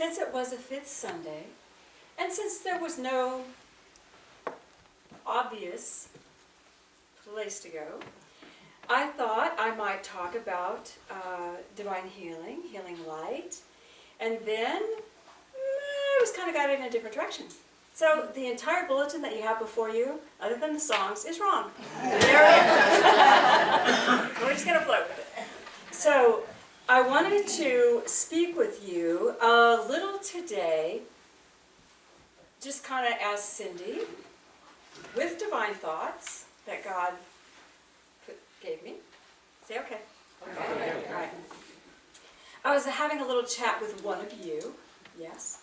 since it was a fifth Sunday, and since there was no obvious place to go, I thought I might talk about divine healing, healing light, and then I was kind of guided in a different direction. So the entire bulletin that you have before you, other than the songs, is wrong. There it is. We're just going to float with it. So I wanted to speak with you a little today, just kind of as Cindy, with divine thoughts that God gave me. Say okay. Okay. All right. I was having a little chat with one of you, yes,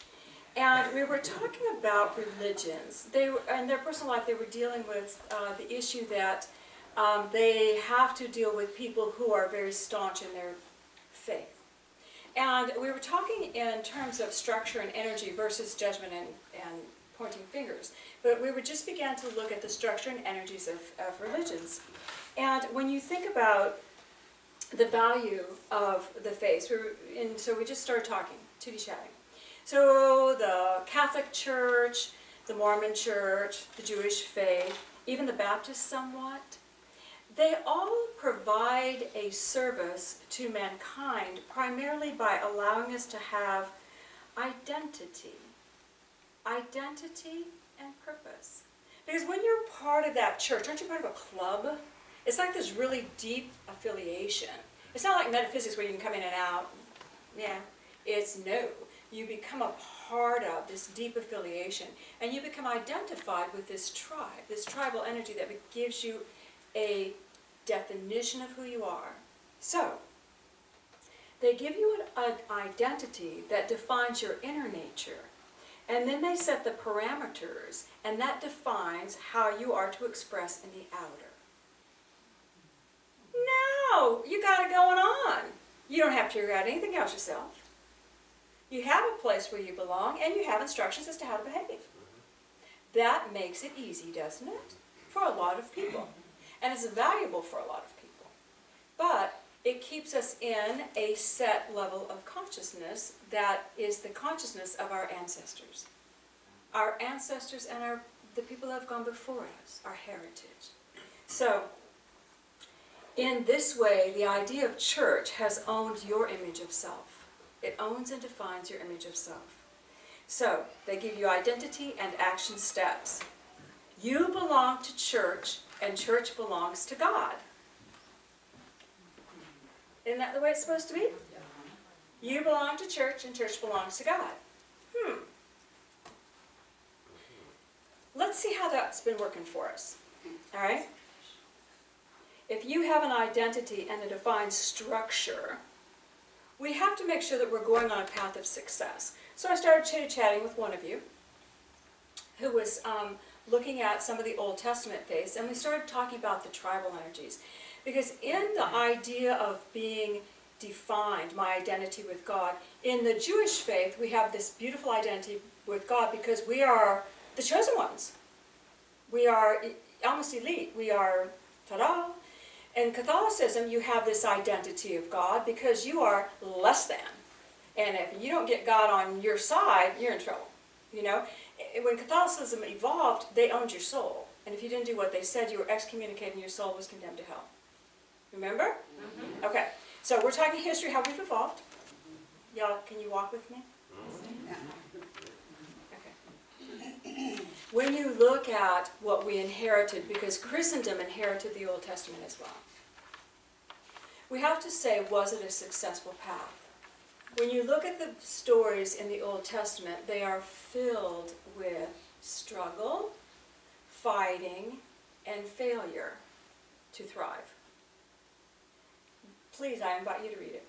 and we were talking about religions. They were, in their personal life, they were dealing with the issue that they have to deal with people who are very staunch in their faith. And we were talking in terms of structure and energy versus judgment and pointing fingers. But we were just began to look at the structure and energies of religions. And when you think about the value of the faith, so we just started talking, chitty-chatting. So the Catholic Church, the Mormon Church, the Jewish faith, even the Baptists somewhat, they all provide a service to mankind primarily by allowing us to have identity and purpose. Because when you're part of that church, aren't you part of a club? It's like this really deep affiliation. It's not like metaphysics where you can come in and out. Yeah, it's no. You become a part of this deep affiliation, and you become identified with this tribe, this tribal energy that gives you a definition of who you are. So, they give you an identity that defines your inner nature, and then they set the parameters, and that defines how you are to express in the outer. No, you got it going on. You don't have to figure out anything else yourself. You have a place where you belong, and you have instructions as to how to behave. That makes it easy, doesn't it? For a lot of people. And it's valuable for a lot of people. But it keeps us in a set level of consciousness that is the consciousness of our ancestors. Our ancestors and the people that have gone before us, our heritage. So, in this way, the idea of church has owned your image of self. It owns and defines your image of self. So, they give you identity and action steps. You belong to church, and church belongs to God. Isn't that the way it's supposed to be? You belong to church, and church belongs to God. Let's see how that's been working for us. All right? If you have an identity and a defined structure, we have to make sure that we're going on a path of success. So I started chitty-chatting with one of you who was looking at some of the Old Testament faiths, and we started talking about the tribal energies. Because in the idea of being defined, my identity with God, in the Jewish faith, we have this beautiful identity with God because we are the chosen ones. We are almost elite. We are, ta-da! In Catholicism, you have this identity of God because you are less than. And if you don't get God on your side, you're in trouble. You know? When Catholicism evolved, they owned your soul. And if you didn't do what they said, you were excommunicated and your soul was condemned to hell. Remember? Mm-hmm. Okay. So we're talking history, how we've evolved. Y'all, can you walk with me? Okay. When you look at what we inherited, because Christendom inherited the Old Testament as well, we have to say, was it a successful path? When you look at the stories in the Old Testament, they are filled with struggle, fighting, and failure to thrive. Please, I invite you to read it.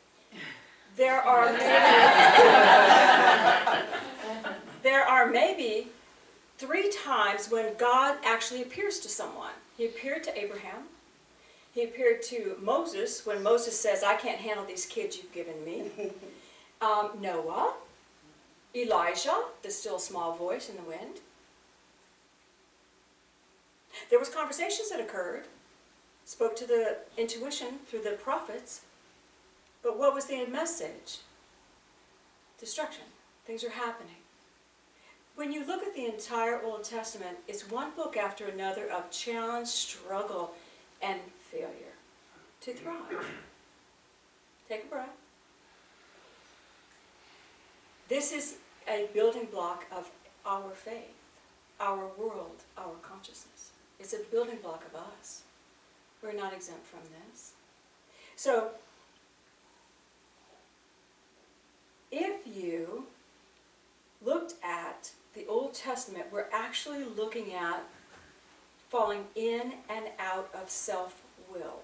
There are maybe 3 times when God actually appears to someone. He appeared to Abraham. He appeared to Moses when Moses says, I can't handle these kids you've given me. Noah, Elijah, the still small voice in the wind. There was conversations that occurred, spoke to the intuition through the prophets, but what was the message? Destruction, Things are happening. When you look at the entire Old Testament, it's one book after another of challenge, struggle, and failure to thrive. Take a breath. This is a building block of our faith, our world, our consciousness. It's a building block of us. We're not exempt from this. So, if you looked at the Old Testament, we're actually looking at falling in and out of self-will.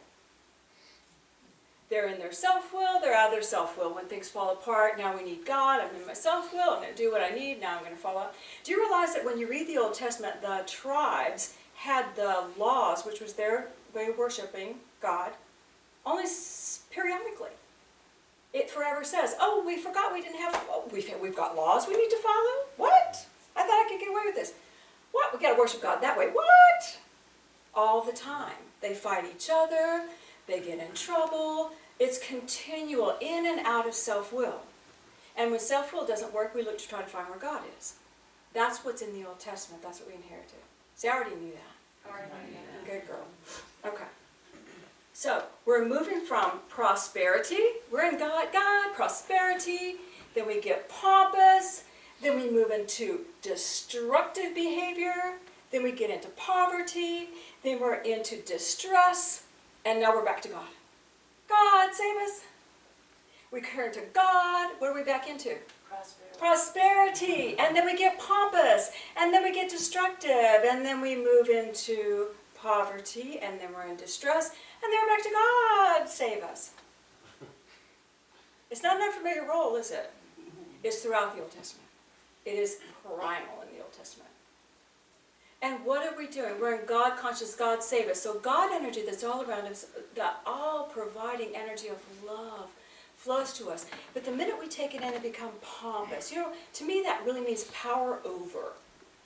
They're in their self-will, they're out of their self-will. When things fall apart, now we need God, I'm in my self-will, I'm going to do what I need, now I'm going to fall out. Do you realize that when you read the Old Testament, the tribes had the laws, which was their way of worshiping God, only periodically? It forever says, oh, we forgot we didn't have, oh, we've got laws we need to follow? What? I thought I could get away with this. What? We got to worship God that way. What? All the time. They fight each other. They get in trouble. It's continual in and out of self-will. And when self-will doesn't work, we look to try to find where God is. That's what's in the Old Testament. That's what we inherited. See, I already knew that. Already knew that. Good girl. Okay. So, we're moving from prosperity. We're in God, prosperity. Then we get pompous. Then we move into destructive behavior. Then we get into poverty. Then we're into distress. And now we're back to God. God, save us. We turn to God. What are we back into? Prosperity. And then we get pompous. And then we get destructive. And then we move into poverty. And then we're in distress. And then we're back to God. Save us. It's not an unfamiliar role, is it? It's throughout the Old Testament. It is primal in the Old Testament. And what are we doing? We're in God conscious, God save us. So God energy that's all around us, the all-providing energy of love flows to us. But the minute we take it in and become pompous, to me that really means power over.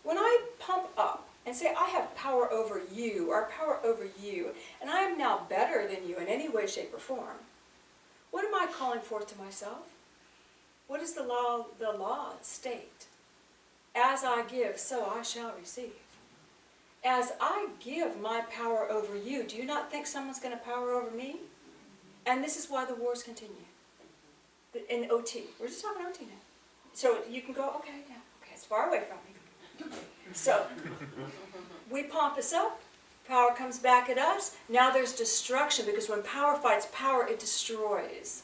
When I pump up and say, I have power over you, or power over you, and I am now better than you in any way, shape, or form, what am I calling forth to myself? What does the law state? As I give, so I shall receive. As I give my power over you, do you not think someone's going to power over me? And this is why the wars continue. In OT. We're just talking OT now. So you can go, okay, it's far away from me. So, we pump us up. Power comes back at us. Now there's destruction, because when power fights power, it destroys.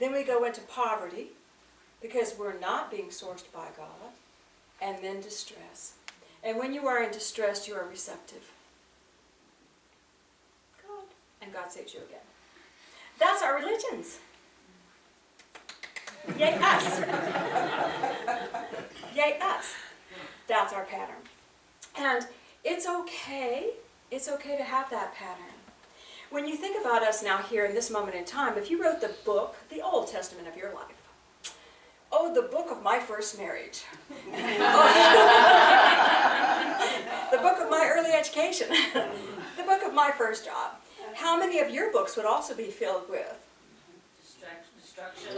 Then we go into poverty, because we're not being sourced by God. And then distress. And when you are in distress, you are receptive. God. And God saves you again. That's our religions. Yay us. Yay us. That's our pattern. And it's okay to have that pattern. When you think about us now here in this moment in time, if you wrote the book, the Old Testament of your life, oh, the book of my first marriage. The book of my early education. The book of my first job. How many of your books would also be filled with? Destruction.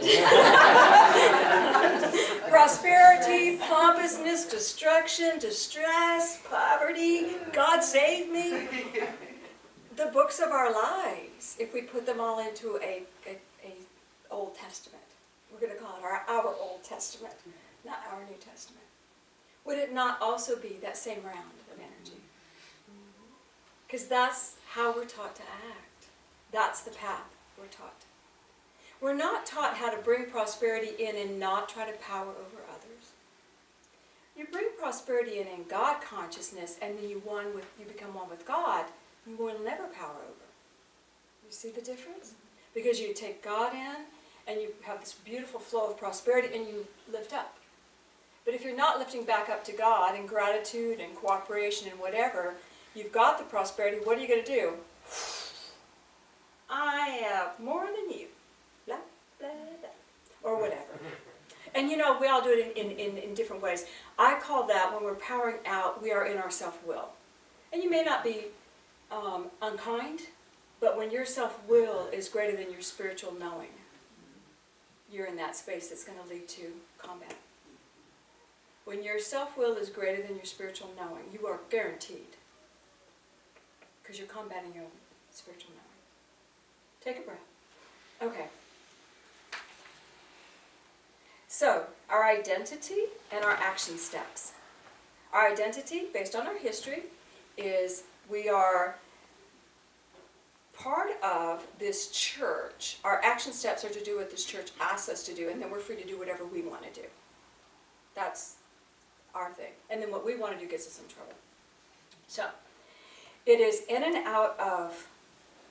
Prosperity, pompousness, destruction, distress, poverty, God save me. The books of our lives, if we put them all into a Old Testament. We're going to call it our Old Testament, not our New Testament. Would it not also be that same round of energy? Because that's how we're taught to act. That's the path we're taught. We're not taught how to bring prosperity in and not try to power over others. You bring prosperity in God consciousness, and then you become one with God, you will never power over. You see the difference? Because you take God in, and you have this beautiful flow of prosperity, and you lift up. But if you're not lifting back up to God in gratitude and cooperation and whatever, you've got the prosperity, what are you going to do? I have more than you. Blah, blah, blah. Or whatever. And we all do it in different ways. I call that, when we're powering out, we are in our self-will. And you may not be unkind, but when your self-will is greater than your spiritual knowing, you're in that space that's going to lead to combat. When your self-will is greater than your spiritual knowing, you are guaranteed. Because you're combating your own spiritual knowing. Take a breath. Okay. So, our identity and our action steps. Our identity, based on our history, is we are part of this church. Our action steps are to do what this church asks us to do, and then we're free to do whatever we want to do. That's our thing. And then what we want to do gets us in trouble. So, it is in and out of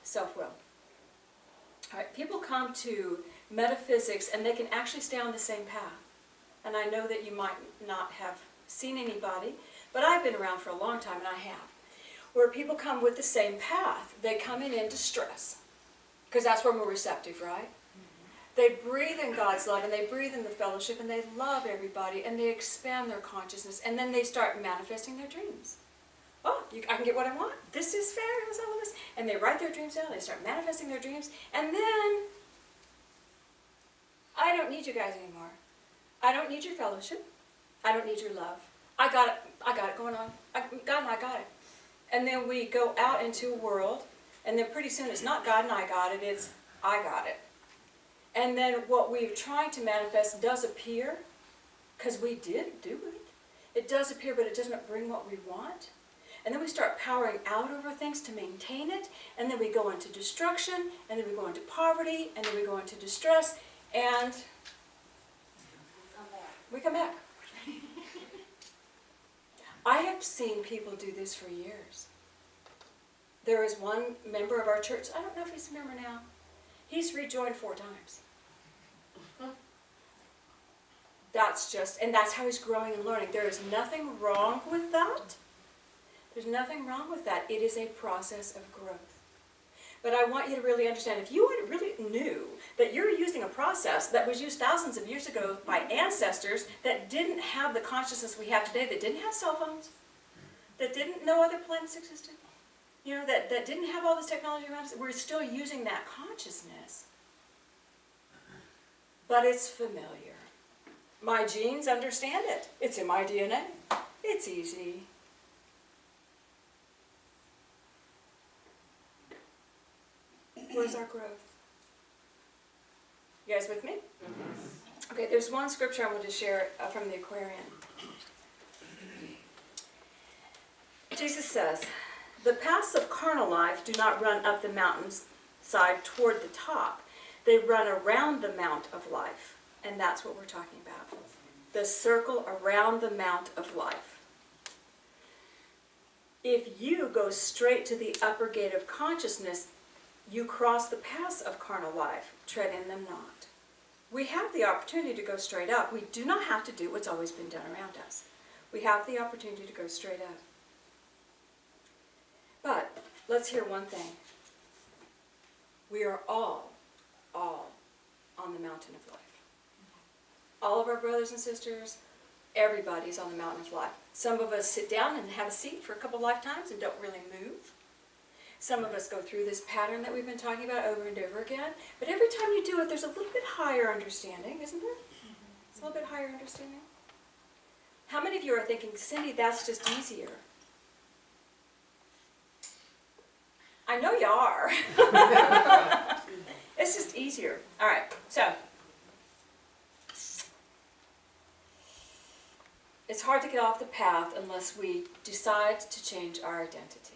self-will. All right, people come to metaphysics and they can actually stay on the same path. And I know that you might not have seen anybody, but I've been around for a long time, and I have, where people come with the same path. They come in distress, because that's where we're receptive, right? They breathe in God's love, and they breathe in the fellowship, and they love everybody, and they expand their consciousness, and then they start manifesting their dreams. Oh, I can get what I want. This is fabulous, all of this. And they write their dreams down, they start manifesting their dreams, and then, I don't need you guys anymore. I don't need your fellowship. I don't need your love. I got it going on. God and I got it. And then we go out into a world, and then pretty soon it's not God and I got it, it's I got it. And then what we're trying to manifest does appear, because we did do it. It does appear, but it doesn't bring what we want. And then we start powering out over things to maintain it, and then we go into destruction, and then we go into poverty, and then we go into distress, and we come back. I have seen people do this for years. There is one member of our church, I don't know if he's a member now, he's rejoined 4 times. And that's how he's growing and learning. There is nothing wrong with that. There's nothing wrong with that. It is a process of growth. But I want you to really understand, if you really knew that you're using a process that was used thousands of years ago by ancestors that didn't have the consciousness we have today, that didn't have cell phones, that didn't know other planets existed, that didn't have all this technology around us, we're still using that consciousness. But it's familiar. My genes understand it. It's in my DNA. It's easy. Where's our growth? You guys with me? Mm-hmm. Okay, there's one scripture I want to share from the Aquarian. Jesus says, "The paths of carnal life do not run up the mountainside toward the top. They run around the mount of life." And that's what we're talking about. The circle around the mount of life. If you go straight to the upper gate of consciousness, you cross the paths of carnal life, tread in them not. We have the opportunity to go straight up. We do not have to do what's always been done around us. We have the opportunity to go straight up. But let's hear one thing. We are all on the mountain of life. All of our brothers and sisters, everybody's on the mountain of life. Some of us sit down and have a seat for a couple lifetimes and don't really move. Some of us go through this pattern that we've been talking about over and over again. But every time you do it, there's a little bit higher understanding, isn't there? It's a little bit higher understanding. How many of you are thinking, Cindy, that's just easier? I know you are. It's just easier. All right, so. It's hard to get off the path unless we decide to change our identity.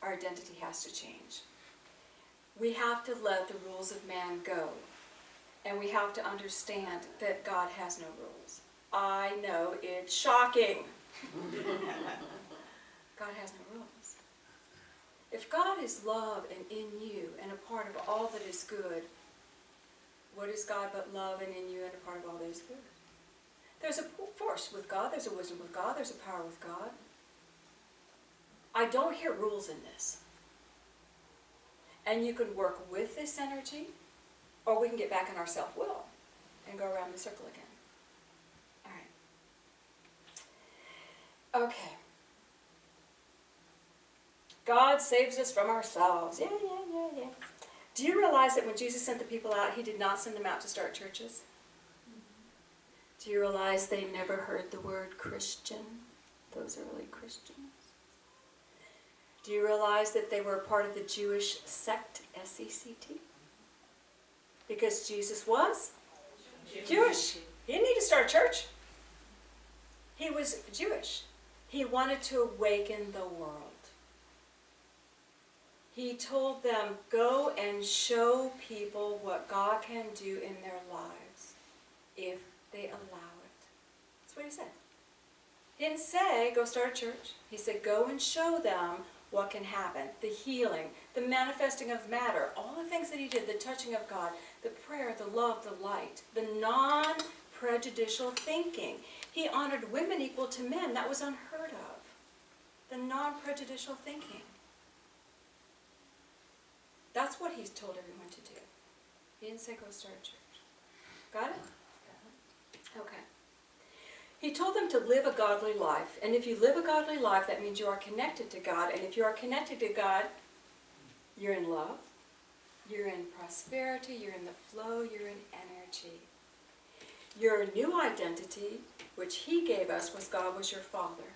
Our identity has to change. We have to let the rules of man go. And we have to understand that God has no rules. I know it's shocking. God has no rules. If God is love and in you and a part of all that is good, what is God but love and in you and a part of all that is good? There's a force with God, there's a wisdom with God, there's a power with God. I don't hear rules in this. And you can work with this energy, or we can get back in our self-will and go around the circle again. All right. Okay. God saves us from ourselves. Yeah. Do you realize that when Jesus sent the people out, he did not send them out to start churches? Do you realize they never heard the word Christian, those early Christians? Do you realize that they were part of the Jewish sect, S-E-C-T? Because Jesus was Jewish. He didn't need to start a church. He was Jewish. He wanted to awaken the world. He told them, go and show people what God can do in their lives if they allow it. That's what he said. He didn't say, go start a church. He said, go and show them what can happen. The healing, the manifesting of matter, all the things that he did, the touching of God, the prayer, the love, the light, the non-prejudicial thinking. He honored women equal to men. That was unheard of. The non-prejudicial thinking. That's what he's told everyone to do. He didn't say go start a church. Got it? Okay. He told them to live a godly life. And if you live a godly life, that means you are connected to God. And if you are connected to God, you're in love, you're in prosperity, you're in the flow, you're in energy. Your new identity, which he gave us, was God was your Father.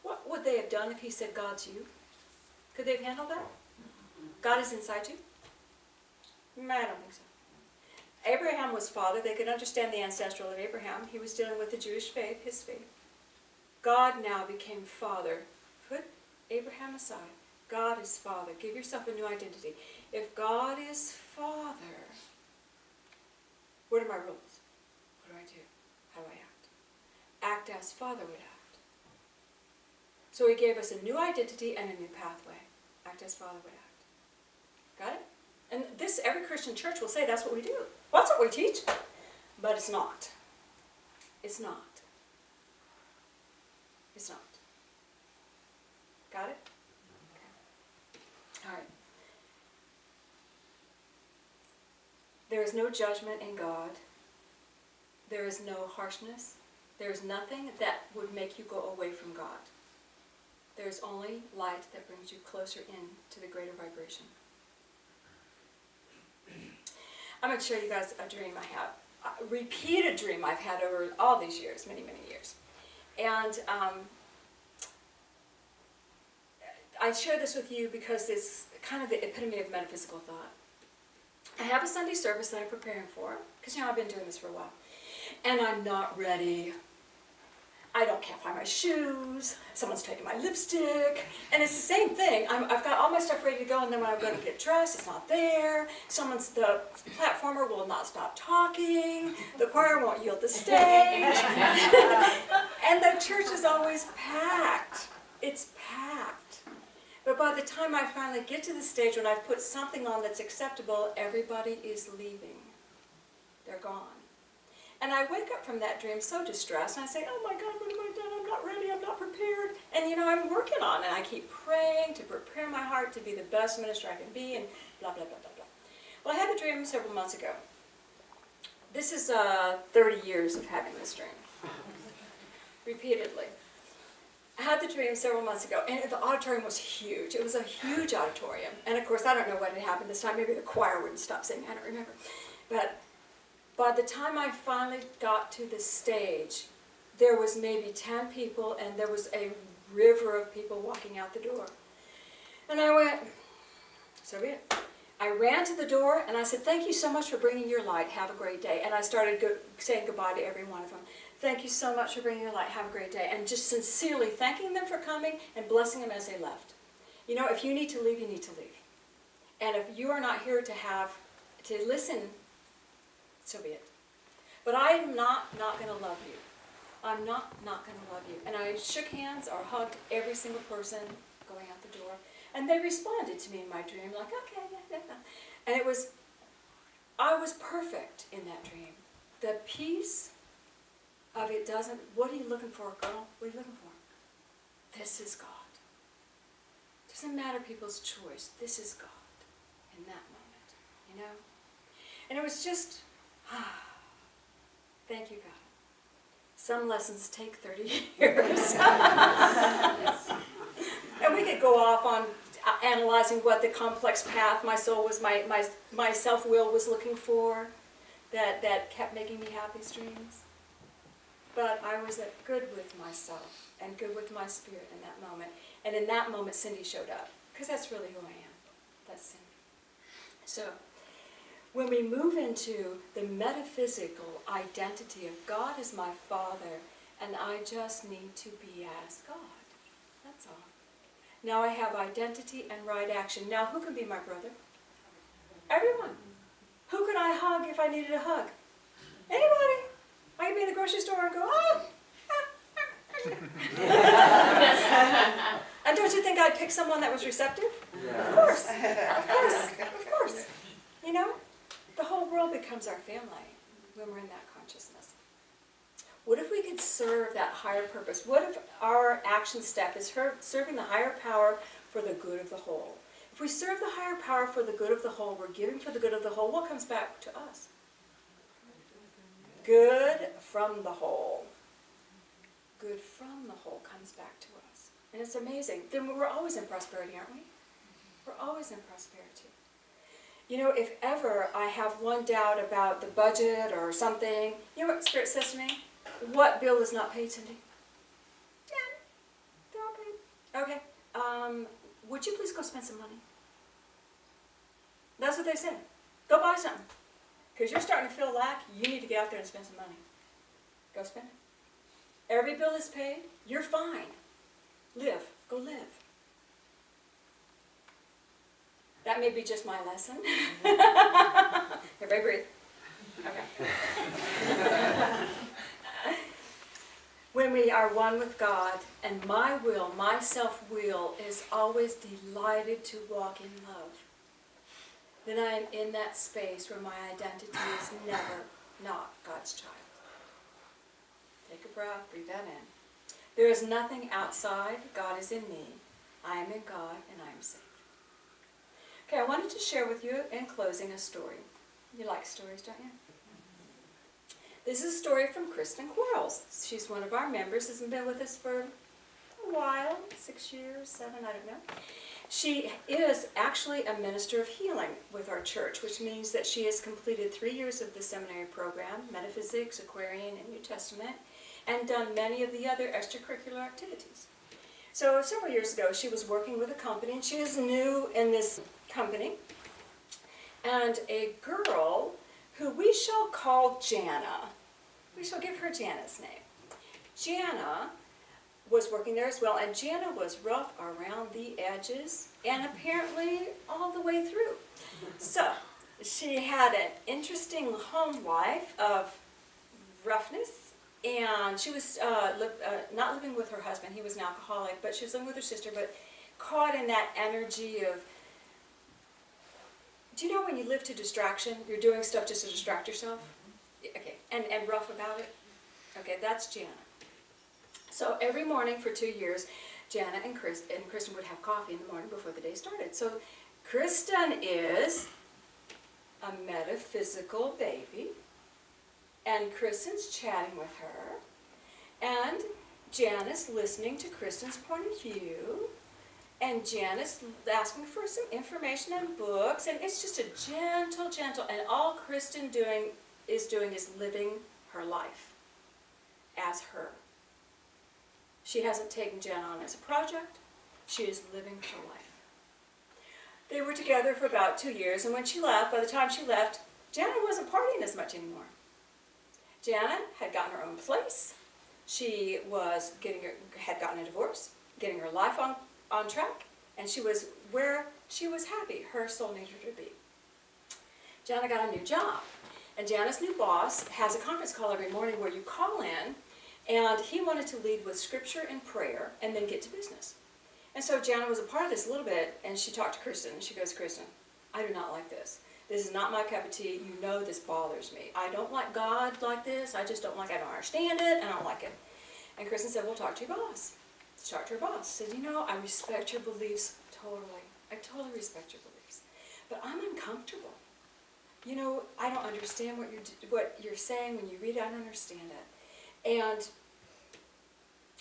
What would they have done if he said God's you? Could they have handled that? God is inside you? I don't think so. Abraham was father. They could understand the ancestral of Abraham. He was dealing with the Jewish faith, his faith. God now became father. Put Abraham aside. God is father. Give yourself a new identity. If God is father, what are my rules? What do I do? How do I act? Act as father would act. So he gave us a new identity and a new pathway. Act as father would act. Got it? And this, every Christian church will say that's what we do. Well, that's what we teach. But it's not. It's not. It's not. Got it? Okay. All right. There is no judgment in God. There is no harshness. There is nothing that would make you go away from God. There is only light that brings you closer in to the greater vibration. I'm going to show you guys a dream I have. A repeated dream I've had over all these years, many, many years. And I share this with you because it's kind of the epitome of metaphysical thought. I have a Sunday service that I'm preparing for, because I've been doing this for a while. And I'm not ready. I can't find my shoes, someone's taken my lipstick, and it's the same thing. I've got all my stuff ready to go, and then when I'm going to get dressed, it's not there. The platformer will not stop talking, the choir won't yield the stage, and the church is always packed. It's packed. But by the time I finally get to the stage, when I've put something on that's acceptable, everybody is leaving. They're gone. And I wake up from that dream so distressed, and I say, oh my God, what have I done? I'm not ready, I'm not prepared. And I'm working on it. I keep praying to prepare my heart to be the best minister I can be, and blah, blah, blah, blah, blah. Well, I had a dream several months ago. This is 30 years of having this dream. Repeatedly. I had the dream several months ago, and the auditorium was huge. It was a huge auditorium. And of course, I don't know what had happened this time. Maybe the choir wouldn't stop singing, I don't remember. But by the time I finally got to the stage, there was maybe 10 people, and there was a river of people walking out the door. And I went, so be it. I ran to the door, and I said, thank you so much for bringing your light. Have a great day. And I started saying goodbye to every one of them. Thank you so much for bringing your light. Have a great day. And just sincerely thanking them for coming and blessing them as they left. If you need to leave, you need to leave. And if you are not here to listen, so be it. But I'm not going to love you. I'm not going to love you. And I shook hands or hugged every single person going out the door. And they responded to me in my dream like, okay, yeah. And I was perfect in that dream. The peace of it doesn't, what are you looking for, girl? What are you looking for? This is God. Doesn't matter people's choice. This is God in that moment, And it was just, thank you, God. Some lessons take 30 years. And we could go off on analyzing what the complex path my soul was, my self-will was looking for, that kept making me have these dreams. was good with myself and good with my spirit in that moment. And in that moment, Cindy showed up, because that's really who I am. That's Cindy. So, when we move into the metaphysical identity of God as my Father, and I just need to be as God. That's all. Now I have identity and right action. Now who can be my brother? Everyone. Who could I hug if I needed a hug? Anybody. I could be in the grocery store and go, ah! And don't you think I'd pick someone that was receptive? Yes. Of course. Of course. Of course. You know? The whole world becomes our family when we're in that consciousness. What if we could serve that higher purpose? What if our action step is serving the higher power for the good of the whole? If we serve the higher power for the good of the whole, we're giving for the good of the whole, what comes back to us? Good from the whole. Good from the whole comes back to us. And it's amazing. Then we're always in prosperity, aren't we? We're always in prosperity. You know, if ever I have one doubt about the budget or something, you know what Spirit says to me? What bill is not paid, Cindy? Yeah, they're all paid. Okay, would you please go spend some money? That's what they said. Go buy something. Because you're starting to feel lack, you need to get out there and spend some money. Go spend it. Every bill is paid, you're fine. Live. Go live. That may be just my lesson. Everybody breathe. Okay. When we are one with God, and my will, my self-will, is always delighted to walk in love, then I am in that space where my identity is never not God's child. Take a breath, breathe that in. There is nothing outside. God is in me. I am in God, and I am safe. Okay, I wanted to share with you in closing a story. You like stories, don't you? This is a story from Kristen Quarles. She's one of our members, has been with us for a while, 6 years, 7, I don't know. She is actually a minister of healing with our church, which means that she has completed 3 years of the seminary program, Metaphysics, Aquarian, and New Testament, and done many of the other extracurricular activities. So several years ago, she was working with a company, and she is new in this company, and a girl who we shall call Jana. We shall give her Jana's name. Jana was working there as well, and Jana was rough around the edges, and apparently all the way through. So, she had an interesting home life of roughness, and she was not living with her husband. He was an alcoholic, but she was living with her sister, but caught in that energy of, do you know when you live to distraction, you're doing stuff just to distract yourself? Okay, and rough about it? Okay, that's Jana. So every morning for 2 years, Jana and Kristen would have coffee in the morning before the day started. So Kristen is a metaphysical baby, and Kristen's chatting with her, and Jana's listening to Kristen's point of view, and Jana's asking for some information and books, and it's just a gentle, and all Kristen is living her life as her. She hasn't taken Jana on as a project. She is living her life. They were together for about 2 years, and when she left, by the time she left, Jana wasn't partying as much anymore. Jana had gotten her own place. She had gotten a divorce, getting her life on track, and she was where she was happy. Her soul needed her to be. Jana got a new job, and Jana's new boss has a conference call every morning where you call in, and he wanted to lead with scripture and prayer and then get to business. And so Jana was a part of this a little bit, and she talked to Kristen, and she goes, Kristen, I do not like this. This is not my cup of tea. You know this bothers me. I don't like God like this. I just don't understand it, and I don't like it. And Kristen said, well, talk to your boss. Talk to her boss. She said, you know, I respect your beliefs totally. I totally respect your beliefs. But I'm uncomfortable. You know, I don't understand what you're saying when you read it. I don't understand it. And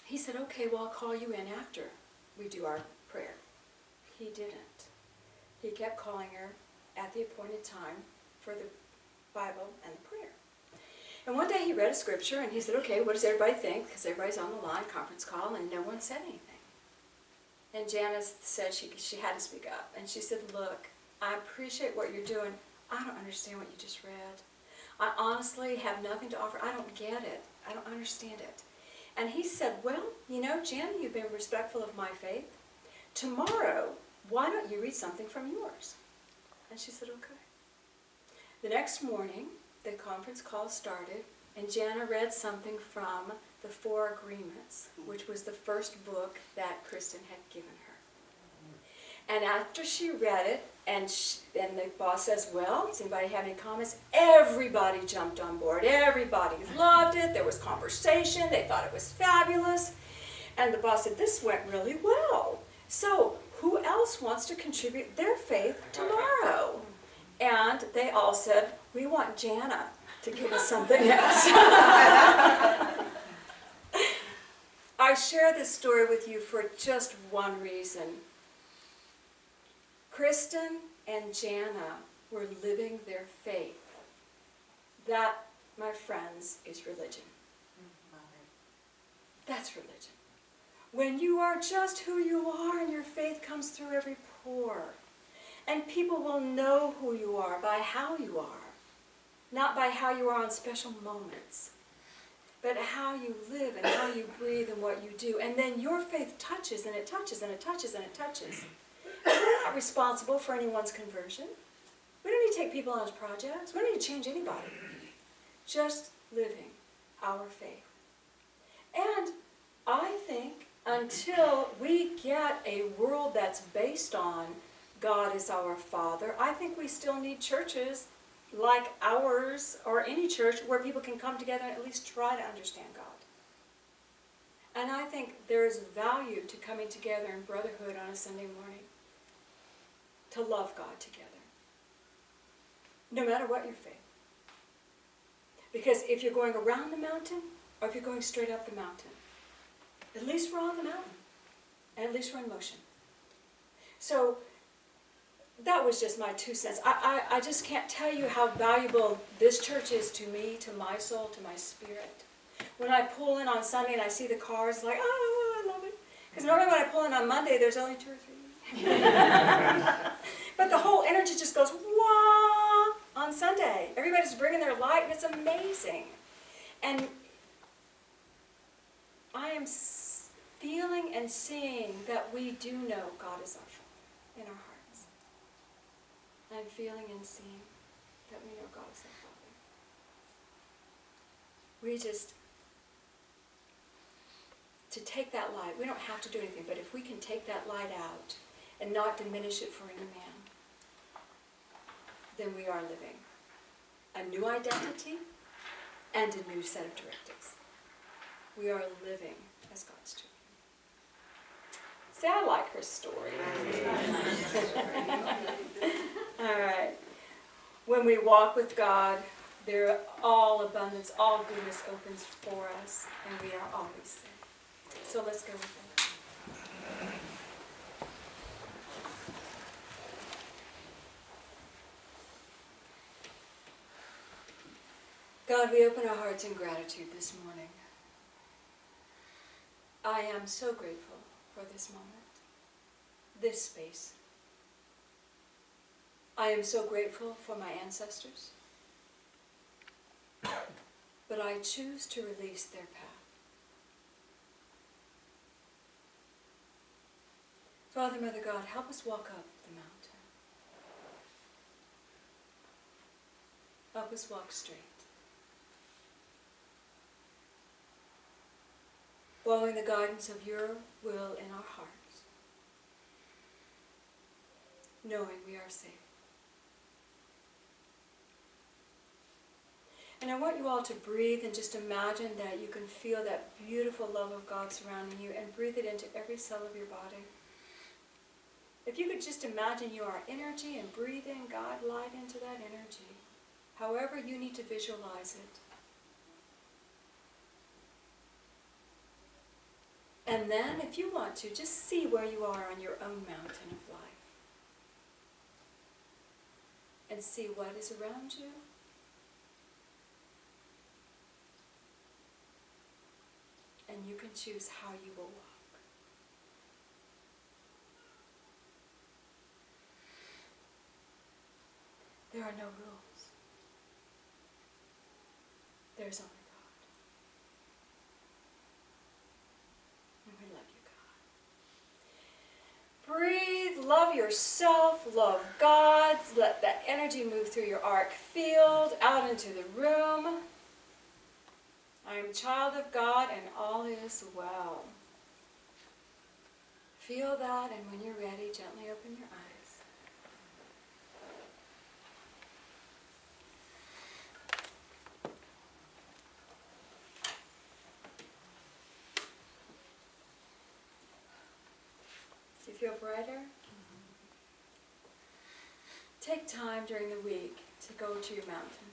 he said, okay, well, I'll call you in after we do our prayer. He didn't. He kept calling her at the appointed time for the Bible and the prayer. And one day he read a scripture and he said, okay, what does everybody think? Because everybody's on the line, conference call, and no one said anything. And Janice said she had to speak up. And she said, look, I appreciate what you're doing. I don't understand what you just read. I honestly have nothing to offer. I don't get it. I don't understand it. And he said, well, you know, Jen, you've been respectful of my faith. Tomorrow, why don't you read something from yours? And she said, okay. The next morning, the conference call started, and Jana read something from the Four Agreements, which was the first book that Kristen had given her. And after she read it, and the boss says, well, does anybody have any comments? Everybody jumped on board. Everybody loved it. There was conversation. They thought it was fabulous. And the boss said, this went really well. So who else wants to contribute their faith tomorrow? And they all said, we want Jana to give us something else. I share this story with you for just one reason. Kristen and Jana were living their faith. That, my friends, is religion. That's religion. When you are just who you are and your faith comes through every pore. And people will know who you are by how you are. Not by how you are on special moments. But how you live and how you breathe and what you do. And then your faith touches and it touches and it touches and it touches. We're not responsible for anyone's conversion. We don't need to take people on as projects. We don't need to change anybody. Just living our faith. And I think until we get a world that's based on God is our Father, I think we still need churches like ours or any church where people can come together and at least try to understand God. And I think there is value to coming together in brotherhood on a Sunday morning. To love God together. No matter what your faith. Because if you're going around the mountain, or if you're going straight up the mountain, at least we're on the mountain. And at least we're in motion. So, that was just my 2 cents. I just can't tell you how valuable this church is to me, to my soul, to my spirit. When I pull in on Sunday and I see the cars, like, oh, I love it. Because normally when I pull in on Monday, there's only 2 or 3. But the whole energy just goes, wah, on Sunday. Everybody's bringing their light, and it's amazing. And I am feeling and seeing that we do know God is our Father in our hearts. I'm feeling and seeing that we know God is our Father. We just, to take that light, we don't have to do anything, but if we can take that light out and not diminish it for any man, then we are living a new identity and a new set of directives. We are living as God's children. See, I like her story. All right. When we walk with God, there all abundance, all goodness opens for us, and we are always safe. So let's go with it. God, we open our hearts in gratitude this morning. I am so grateful for this moment, this space. I am so grateful for my ancestors, but I choose to release their path. Father, Mother God, help us walk up the mountain. Help us walk straight. Following the guidance of your will in our hearts, knowing we are safe. And I want you all to breathe and just imagine that you can feel that beautiful love of God surrounding you and breathe it into every cell of your body. If you could just imagine you are energy and breathe in God light into that energy, however you need to visualize it. And then, if you want to, just see where you are on your own mountain of life. And see what is around you. and you can choose how you will walk. There are no rules. There's only God. And we love you, God. Breathe, love yourself, love God. Let that energy move through your arc field, out into the room. I am a child of God and all is well. Feel that, and when you're ready, gently open your eyes. Do you feel brighter? Take time during the week to go to your mountain.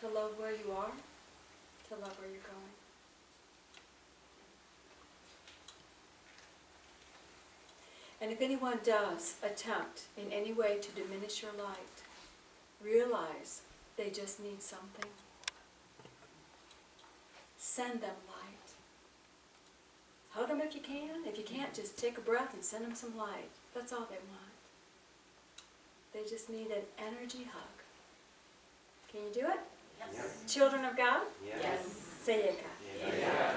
To love where you are, to love where you're going. And if anyone does attempt in any way to diminish your light, realize they just need something. Send them light. Hug them if you can. If you can't, just take a breath and send them some light. That's all they want. They just need an energy hug. Can you do it? Yes. Children of God? Yes. Sayeka. Yes.